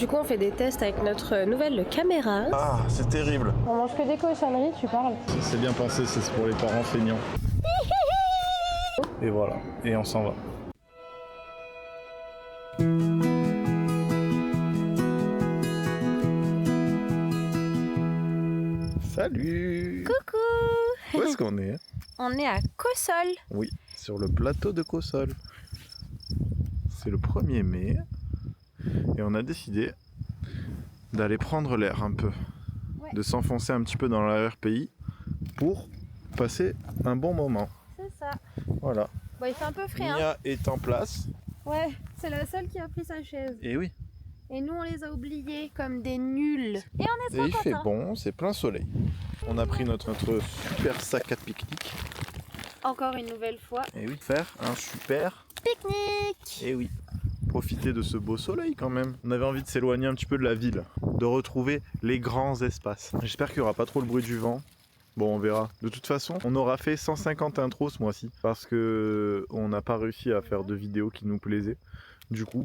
Du coup, on fait des tests avec notre nouvelle caméra. Ah, c'est terrible. On mange que des cochonneries, tu parles. C'est bien pensé, c'est pour les parents feignants. Et voilà, et on s'en va. Salut. Coucou. Où est-ce qu'on est? On est à Cossol. Oui, sur le plateau de Cossol. C'est le 1er mai. Et on a décidé d'aller prendre l'air un peu. Ouais. De s'enfoncer un petit peu dans l'arrière-pays pour passer un bon moment. C'est ça. Voilà. Bon, il fait un peu frais, hein. Mia est en place. Ouais, c'est la seule qui a pris sa chaise. Et oui. Et nous, on les a oubliés comme des nuls. Et on est Et trop il fait contents. bon, c'est plein soleil. On a pris notre super sac à pique-nique. Encore une nouvelle fois. Et oui, faire un super Pique-nique. Et oui, profiter de ce beau soleil quand même. On avait envie de s'éloigner un petit peu de la ville, de retrouver les grands espaces. J'espère qu'il n'y aura pas trop le bruit du vent. Bon, on verra. De toute façon, on aura fait 150 intros ce mois-ci parce que on n'a pas réussi à faire de vidéos qui nous plaisaient. Du coup,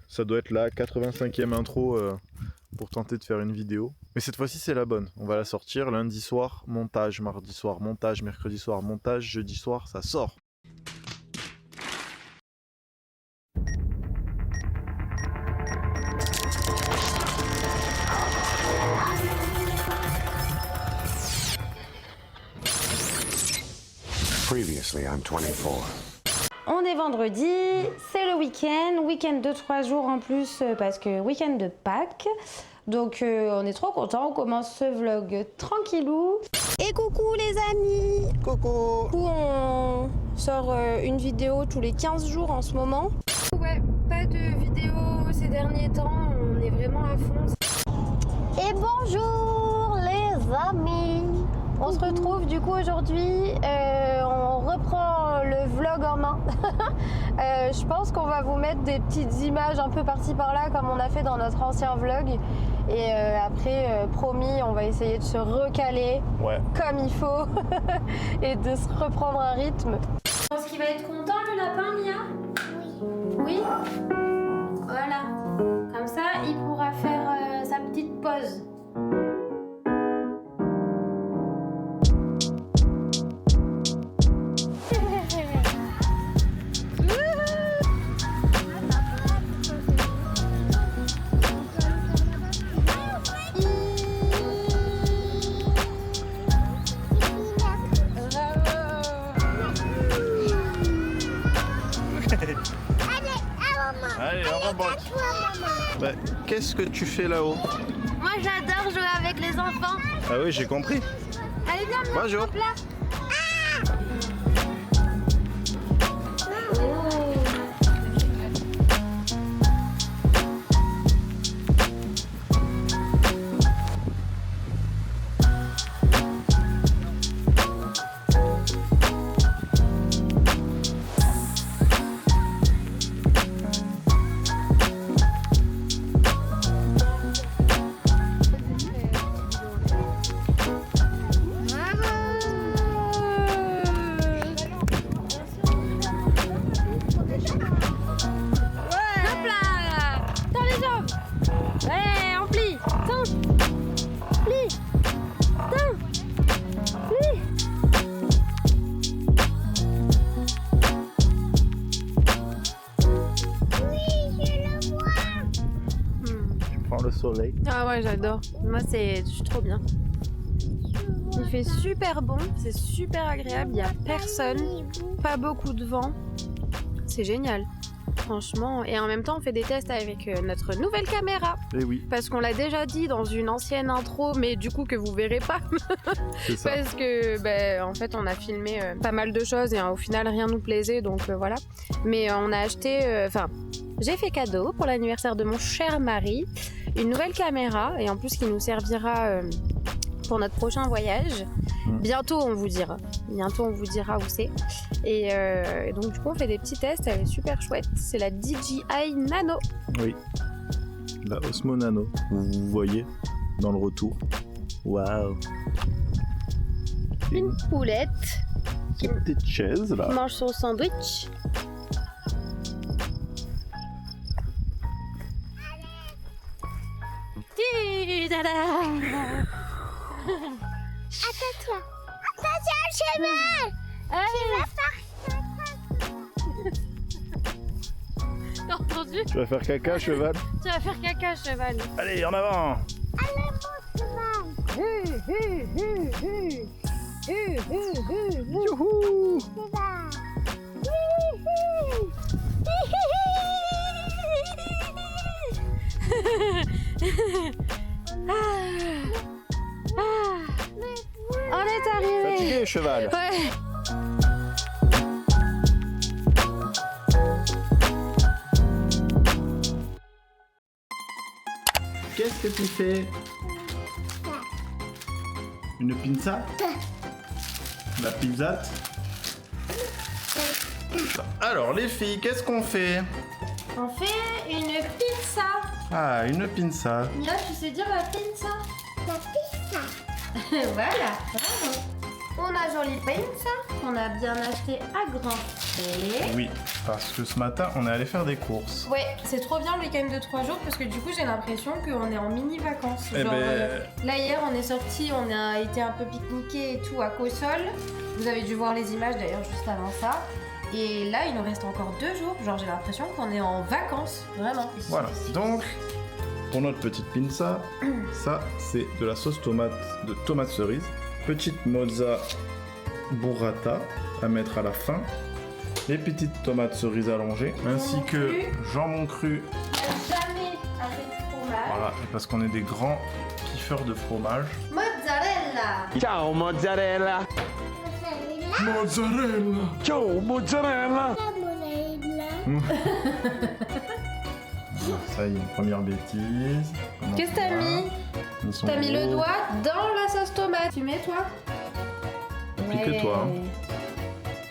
ça doit être la 85e intro pour tenter de faire une vidéo. Mais cette fois-ci, c'est la bonne. On va la sortir lundi soir, montage, mardi soir, montage, mercredi soir, montage, jeudi soir, ça sort. Previously, I'm 24. On est vendredi, c'est le week-end de 3 jours en plus parce que week-end de Pâques. Donc on est trop contents, on commence ce vlog tranquillou. Et coucou les amis. Coucou. Du coup on sort une vidéo tous les 15 jours en ce moment. Ouais, pas de vidéo ces derniers temps, on est vraiment à fond. Et bonjour les amis. On se retrouve du coup aujourd'hui, on reprend le vlog en main. Je pense qu'on va vous mettre des petites images un peu par-ci par-là comme on a fait dans notre ancien vlog. Et après, promis, on va essayer de se recaler comme il faut et de se reprendre un rythme. Je pense qu'il va être content le lapin, Mia? Oui. Oui. Voilà. Comme ça, il pourra faire sa petite pause. Allez, on remonte. Qu'est-ce que tu fais là-haut? Moi j'adore jouer avec les enfants. Ah oui, j'ai compris. Allez viens, Mia, Bonjour. hop là. Le soleil. Ah ouais, j'adore. Moi, je suis trop bien. Il fait super bon, c'est super agréable, il n'y a personne, pas beaucoup de vent. C'est génial, franchement. Et en même temps, on fait des tests avec notre nouvelle caméra. Et oui. Parce qu'on l'a déjà dit dans une ancienne intro, mais du coup que vous verrez pas. C'est ça. Parce que, en fait, on a filmé pas mal de choses et au final, rien nous plaisait, donc voilà. Mais on a acheté, j'ai fait cadeau pour l'anniversaire de mon cher mari, une nouvelle caméra, et en plus qui nous servira pour notre prochain voyage. Bientôt on vous dira où c'est. Et donc du coup on fait des petits tests, elle est super chouette. C'est la DJI Nano. Oui, la Osmo Nano, vous voyez dans le retour. Waouh. Une poulette Une petite chaise là. qui mange son sandwich. Attends-toi. Attention, le cheval. Tu vas faire... T'as entendu? Tu vas faire caca, cheval? Tu vas faire caca, cheval. Allez, en avant! Allez, mon cheval. Youhou! On est arrivé. Fatigué, cheval? Ouais. Qu'est-ce que tu fais? Une pizza? La pizzate? Alors les filles, qu'est-ce qu'on fait? On fait une pizza. Ah, une pizza. Mila, tu sais dire la pizza? La pizza. Voilà, bravo. On a jolie pizza qu'on a bien acheté à grand frais. Oui, parce que ce matin, on est allé faire des courses. Ouais, c'est trop bien le week-end de 3 jours parce que du coup j'ai l'impression qu'on est en mini-vacances. Eh Genre, ben... là hier on est sorti, on a été un peu pique-niqué et tout à Cossol. Vous avez dû voir les images d'ailleurs juste avant ça. Et là il nous reste encore 2 jours, genre j'ai l'impression qu'on est en vacances, vraiment. Voilà, donc pour notre petite pizza, ça c'est de la sauce tomate de tomate cerise, petite mozza burrata à mettre à la fin, les petites tomates cerises allongées, ainsi que jambon cru. Jamais avec fromage. Voilà, et parce qu'on est des grands kiffeurs de fromage. Mozzarella. Ciao mozzarella! Mozzarella. Ciao mozzarella! Ça y est, une première bêtise. Qu'est-ce que t'as mis? T'as mis le doigt dans la sauce tomate. Tu mets toi? Applique-toi. Hein.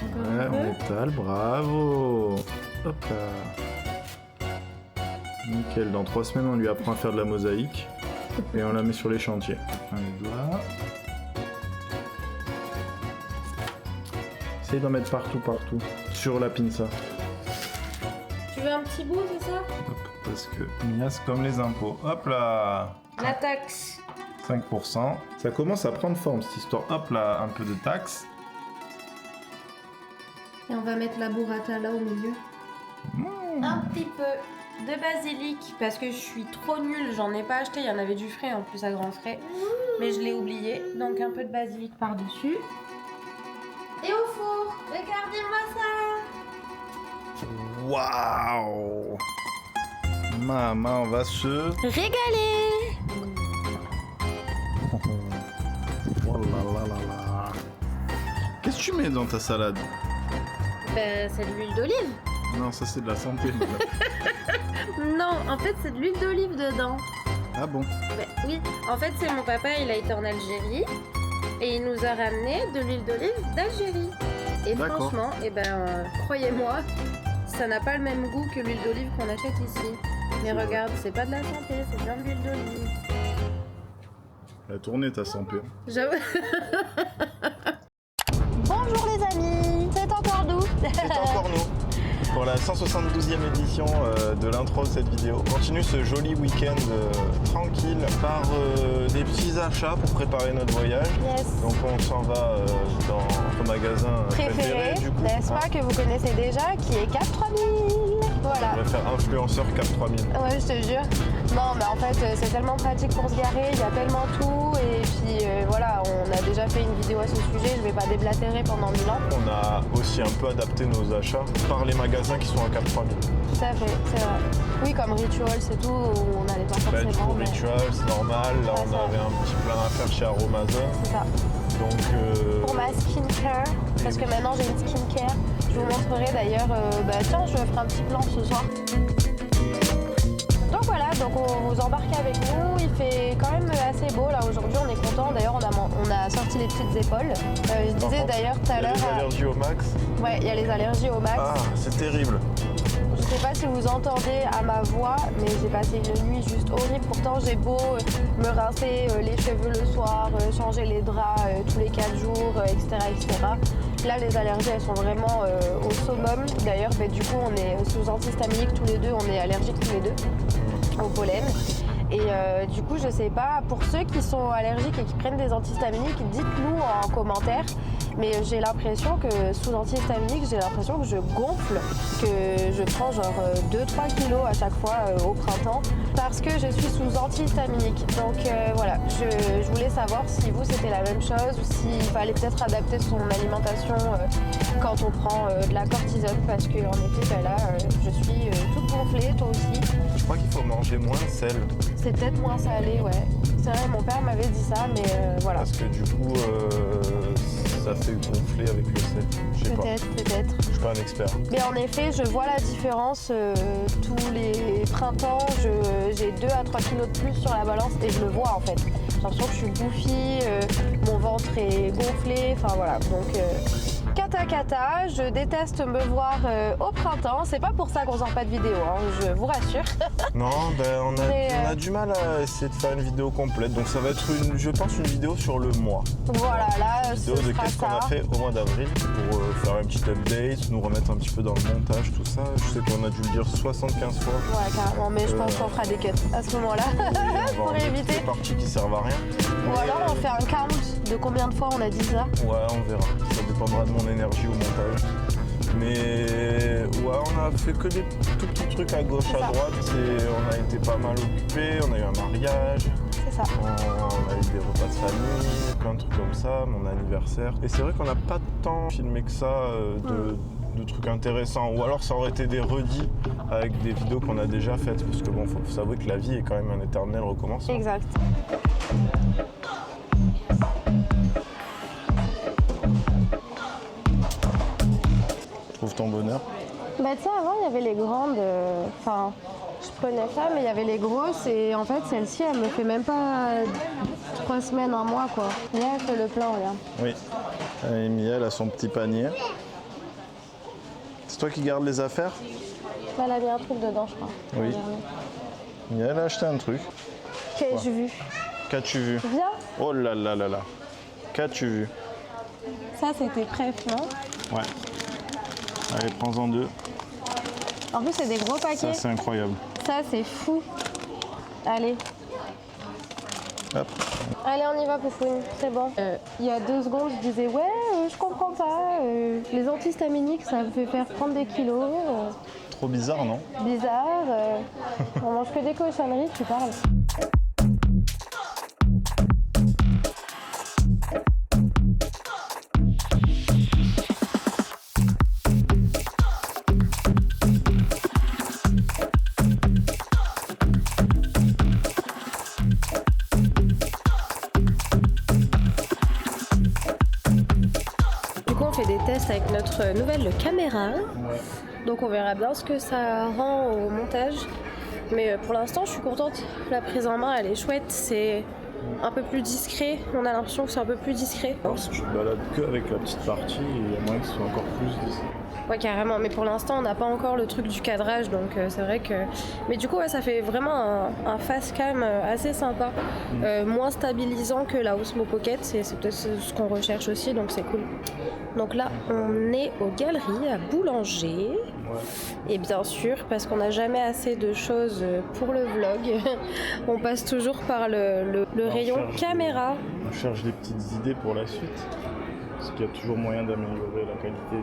Encore Ouais, un on peu. étale, bravo. Hop là. Nickel, dans 3 semaines on lui apprend à faire de la mosaïque et on la met sur les chantiers. Un les doigts. Essaye d'en mettre partout, sur la pinza. Tu veux un petit bout, c'est ça? Hop, parce que Mia, c'est comme les impôts. Hop là. La taxe. 5%. Ça commence à prendre forme cette histoire. Hop là, un peu de taxe. Et on va mettre la burrata là au milieu. Un petit peu de basilic parce que je suis trop nulle, j'en ai pas acheté, il y en avait du frais en plus à grand frais, mais je l'ai oublié, donc un peu de basilic par-dessus. Et au four, regardez-moi ça. Waouh. Maman, on va se... Régalé. Oh là là là là. Qu'est-ce que tu mets dans ta salade? Ben c'est de l'huile d'olive. Non, ça c'est de la santé. Non, en fait c'est de l'huile d'olive dedans. Ah bon? Ben, oui, en fait c'est mon papa, il a été en Algérie et il nous a ramené de l'huile d'olive d'Algérie. Et D'accord. franchement, croyez-moi, ça n'a pas le même goût que l'huile d'olive qu'on achète ici. Mais regarde, c'est pas de la santé, c'est bien de l'huile d'olive. La tournée ta santé. J'avoue. Bonjour les amis, c'est encore nous. C'est encore nous pour la 172e édition de l'intro de cette vidéo. On continue ce joli week-end tranquille par des petits achats pour préparer notre voyage. Yes. Donc on s'en va dans notre magasin préféré du coup. N'est-ce pas, que vous connaissez déjà, qui est Cap 3000. Voilà. On va faire influenceur Cap 3000. Ouais, je te jure. Non, mais en fait, c'est tellement pratique pour se garer, il y a tellement tout. Et puis voilà, on a déjà fait une vidéo à ce sujet, je vais pas déblatérer pendant 1000 ans. On a aussi un peu adapté nos achats par les magasins qui sont à Cap 3000. Tout à fait, c'est vrai. Oui, comme Ritual, c'est tout, où on n'allait pas Bah, forcément. du coup, mais Ritual, c'est normal. Là, Ouais, on ça. avait un petit plein à faire chez Aromazone. c'est ça. Donc, Pour ma skincare, parce que oui. maintenant j'ai une skincare. Je vous montrerai d'ailleurs, tiens, je ferai un petit plan ce soir. Donc voilà, donc on vous embarque avec nous. Il fait quand même assez beau là aujourd'hui, on est content. D'ailleurs, on a sorti les petites épaules. Je Par disais contre, d'ailleurs tout à il y a l'heure. des allergies au max. Ouais, il y a les allergies au max. Ah, c'est terrible. Je sais pas si vous entendez à ma voix, mais j'ai passé une nuit juste horrible. Pourtant, j'ai beau me rincer les cheveux le soir, changer les draps tous les 4 jours, etc., etc. Là, les allergies, elles sont vraiment au summum. D'ailleurs, du coup, on est sous antihistaminique tous les deux, on est allergiques tous les deux au pollen. Et du coup, je sais pas, pour ceux qui sont allergiques et qui prennent des antihistaminiques, dites-nous en commentaire. Mais j'ai l'impression que sous antihistaminique, j'ai l'impression que je gonfle, que je prends genre 2-3 kilos à chaque fois au printemps parce que je suis sous antihistaminique. Donc voilà, je voulais savoir si vous c'était la même chose ou s'il fallait peut-être adapter son alimentation quand on prend de la cortisone parce que en effet là je suis toute gonflée, toi aussi. Je crois qu'il faut manger moins de sel. C'est peut-être moins salé, ouais. C'est vrai, mon père m'avait dit ça, mais voilà. Parce que du coup, ça fait gonfler avec le sel. Je sais pas. Peut-être. Je suis pas un expert. Mais en effet, je vois la différence tous les printemps. J'ai 2 à 3 kilos de plus sur la balance et je le vois en fait. J'ai l'impression que je suis bouffie, mon ventre est gonflé, enfin voilà. Donc cata, je déteste me voir au printemps. C'est pas pour ça qu'on sort pas de vidéo, hein, je vous rassure. Non, on a du mal à essayer de faire une vidéo complète. Donc ça va être, je pense, une vidéo sur le mois. Voilà, là, Une ce vidéo de sera qu'est-ce qu'on ça. a fait au mois d'avril pour faire un petit update, nous remettre un petit peu dans le montage, tout ça. Je sais qu'on a dû le dire 75 fois. Ouais, carrément, mais je pense qu'on fera des cuts à ce moment-là On va pour enlever éviter. toutes les parties qui servent à rien. Ou alors on fait un count de combien de fois on a dit ça. Ouais, on verra. Ça dépendra de mon énergie au montage. Mais ouais, on a fait que des tout petits trucs à gauche, C'est à ça. droite. On a été pas mal occupés. On a eu un mariage. C'est ça. On a eu des repas de famille, plein de trucs comme ça, mon anniversaire. Et c'est vrai qu'on n'a pas tant filmé que ça de trucs intéressants. Ou alors ça aurait été des redits avec des vidéos qu'on a déjà faites. Parce que bon, faut s'avouer que la vie est quand même un éternel recommencement. Exact. Trouve ton bonheur. Bah tu sais, avant il y avait les grandes, enfin je prenais ça mais il y avait les grosses et en fait celle-ci elle me fait même pas 3 semaines, un mois quoi. Là elle fait le plein, regarde. Oui. Et Mia, elle a son petit panier. C'est toi qui gardes les affaires? Là elle a mis un truc dedans je crois. Oui. Regardez. Mia, elle a acheté un truc. Qu'ai-je vu? Qu'as-tu vu? Viens. Oh là là là là. Qu'as-tu vu? Ça c'était préf, non? Ouais. Allez, prends-en 2. En plus c'est des gros Ça, paquets. c'est incroyable. Ça c'est fou. Allez. Hop. Allez, on y va, Poufoune, c'est bon. Il y a 2 secondes, je disais, ouais, je comprends pas. Les antihistaminiques, ça me fait faire prendre des kilos. Trop bizarre, non? Bizarre. On mange que des cochonneries, tu parles. On fait des tests avec notre nouvelle caméra. Ouais. Donc on verra bien ce que ça rend au montage. Mais pour l'instant je suis contente. La prise en main elle est chouette. C'est un peu plus discret. On a l'impression que c'est un peu plus discret. Alors, si tu te balades que avec la petite partie, il y a moyen que ce soit encore plus discret. Ouais carrément, mais pour l'instant on n'a pas encore le truc du cadrage donc c'est vrai que... Mais du coup ouais, ça fait vraiment un face cam assez sympa, moins stabilisant que la Osmo Pocket, c'est peut-être ce qu'on recherche aussi donc c'est cool. Donc là on est aux Galeries à Boulanger, et bien sûr parce qu'on n'a jamais assez de choses pour le vlog, on passe toujours par le rayon caméra. On cherche des petites idées pour la suite, parce qu'il y a toujours moyen d'améliorer la qualité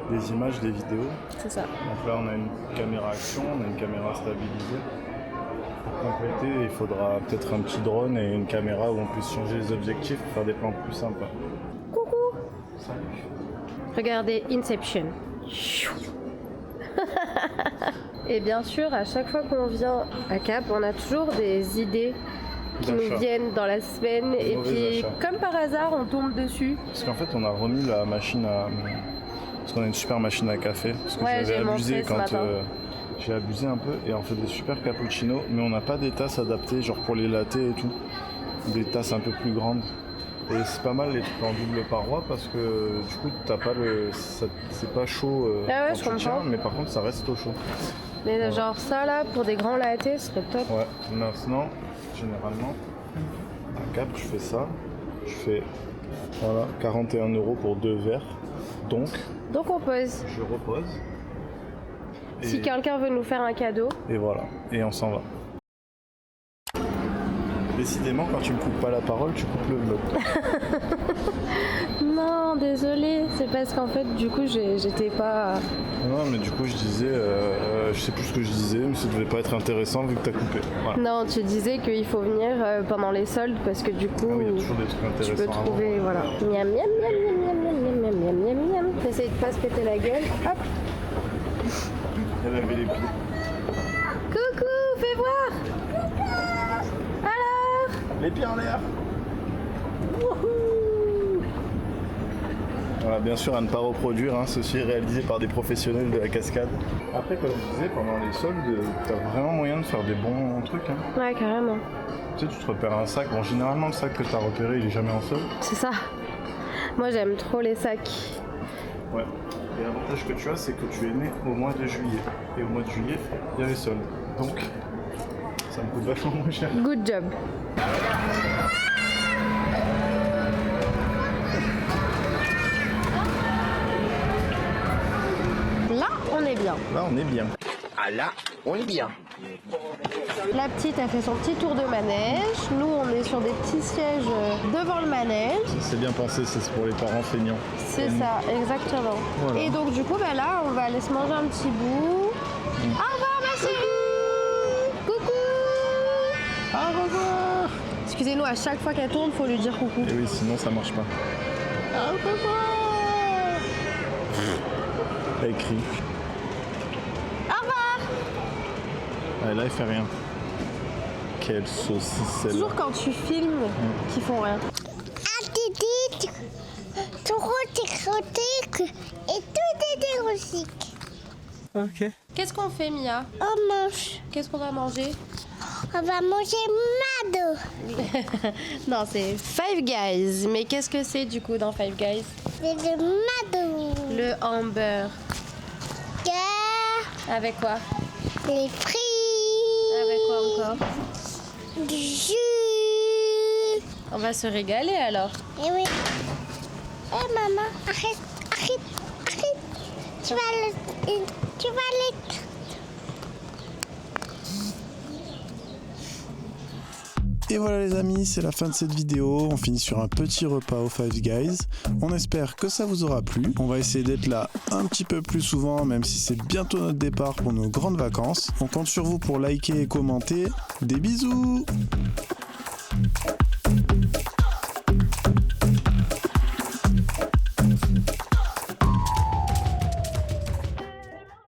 des images, des vidéos. C'est ça. Donc là on a une caméra action, on a une caméra stabilisée. Pour compléter, il faudra peut-être un petit drone et une caméra où on puisse changer les objectifs pour faire des plans plus sympas. Coucou. Salut. Regardez Inception. Et bien sûr, à chaque fois qu'on vient à Cap, on a toujours des idées qui D'achat. nous viennent dans la semaine. Et mauvais puis, achats. comme par hasard, on tombe dessus. Parce qu'en fait on a remis la machine à... Parce qu'on a une super machine à café. Parce que Ouais, j'avais j'ai abusé montré ce quand... matin. j'ai abusé un peu et on fait des super cappuccinos, mais on n'a pas des tasses adaptées, genre pour les lattés et tout. Des tasses un peu plus grandes. Et c'est pas mal les trucs en double paroi parce que du coup t'as pas c'est pas chaud Ah ouais, quand je tu tiens, comprends. mais par contre ça reste au chaud. Mais genre ça là, pour des grands lattés, ce serait top. Ouais, maintenant, généralement, à Cap, je fais ça. Je fais, voilà, 41 € pour 2 verres. Donc, Donc on pose. je repose. Si quelqu'un veut nous faire un cadeau, Et voilà, et on s'en va. Décidément, quand tu me coupes pas la parole, tu coupes le vlog. Non, désolée, c'est parce qu'en fait, du coup, j'étais pas... Non, mais du coup, je disais, je sais plus ce que je disais, mais ça devait pas être intéressant vu que t'as coupé. Voilà. Non, tu disais qu'il faut venir pendant les soldes parce que du coup, Ah oui, il y a toujours des trucs tu intéressants. peux trouver, voilà. Miam, miam, miam, miam, miam, miam, miam, miam, miam, miam. T'essayes de pas se péter la gueule. Hop. Elle avait les pieds. Coucou, fais voir. Alors. Les pieds en l'air. Voilà, bien sûr à ne pas reproduire, hein. Ceci est réalisé par des professionnels de la cascade. Après, comme je disais, pendant les soldes, t'as vraiment moyen de faire des bons trucs. Hein. Ouais, carrément. Tu sais, tu te repères un sac. Bon, généralement, le sac que t'as repéré, il est jamais en solde. C'est ça. Moi, j'aime trop les sacs. Ouais. Et l'avantage que tu as, c'est que tu es né au mois de juillet. Et au mois de juillet, il y a les soldes. Donc, ça me coûte vachement moins cher. Good job. Là, on est bien. Là, on est bien. Ah là, on est bien. La petite a fait son petit tour de manège. Nous, on est sur des petits sièges devant le manège. C'est bien pensé, c'est pour les parents feignants. C'est ça, exactement. Voilà. Et donc, du coup, bah là, on va aller se manger un petit bout. Au revoir, ma chérie. Coucou. Au revoir. Excusez-nous, à chaque fois qu'elle tourne, faut lui dire coucou. Et oui, sinon ça marche pas. Au revoir. Elle crie. Au revoir. Ah, là, elle fait rien. Quelle saucisse celle-là. Toujours quand tu filmes, qu'ils font rien. Attitude, trop érotique et tout est érotique. Ok. Qu'est-ce qu'on fait, Mia? On mange. Qu'est-ce qu'on va manger? On va manger Mado. Non, c'est Five Guys. Mais qu'est-ce que c'est du coup dans Five Guys? C'est le Mado. Le hamburger. Avec quoi? Les frites. Avec quoi encore? Du jus. On va se régaler alors. Et oui. Eh maman, arrête, arrête, arrête. Tu vas l'être. Et voilà les amis, c'est la fin de cette vidéo. On finit sur un petit repas au Five Guys. On espère que ça vous aura plu. On va essayer d'être là un petit peu plus souvent, même si c'est bientôt notre départ pour nos grandes vacances. On compte sur vous pour liker et commenter. Des bisous!